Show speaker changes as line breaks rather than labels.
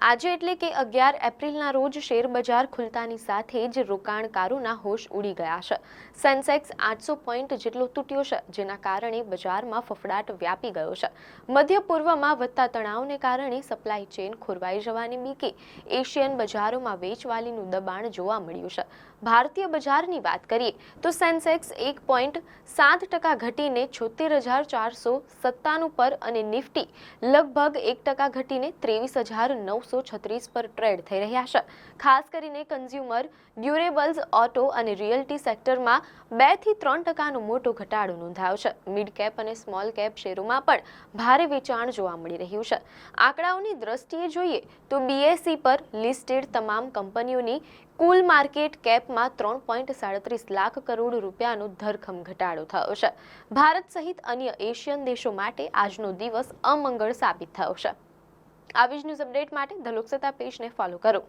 આજે એટલે કે 11 એપ્રિલના રોજ શેર બજાર ખુલતાની સાથે જ રોકાણકારોના હોશ ઉડી ગયા છે। સેન્સેક્સ 800 પોઈન્ટ જેટલો તૂટ્યો છે, જેના કારણે બજારમાં ફફડાટ વ્યાપી ગયો છે। મધ્ય પૂર્વમાં વધતા તણાવને કારણે સપ્લાય ચેન ખોરવાઈ જવાની બીકે એશિયન બજારોમાં વેચવાલીનું દબાણ જોવા મળ્યું છે। ભારતીય બજારની વાત કરીએ તો સેન્સેક્સ 1.7% ઘટીને 76,497 પર અને નિફ્ટી લગભગ 1% ઘટીને 23,936 પર ટ્રેડ થઈ રહ્યા છે। ખાસ કરીને કન્ઝ્યુમર ડ્યુરેબલ્સ, ઓટો અને રિયલ્ટી સેક્ટરમાં 2 થી 3% મોટો ઘટાડો નોંધાયો છે। મિડ કેપ અને સ્મોલ કેપ શેરોમાં પણ ભારે વેચાણ જોવા મળી રહ્યું છે। આંકડાઓની દ્રષ્ટિએ જોઈએ તો બીએસઈ પર લિસ્ટેડ તમામ કંપનીઓની કુલ માર્કેટ કેપમાં 3.37 લાખ કરોડ રૂપિયાનો ધરખમ ઘટાડો થયો છે। ભારત સહિત અન્ય એશિયન દેશો માટે આજનો દિવસ અમંગળ સાબિત થયો છે। આવી જ ન્યૂઝ અપડેટ માટે ધ લોકસત્તા પેજને ફોલો કરો।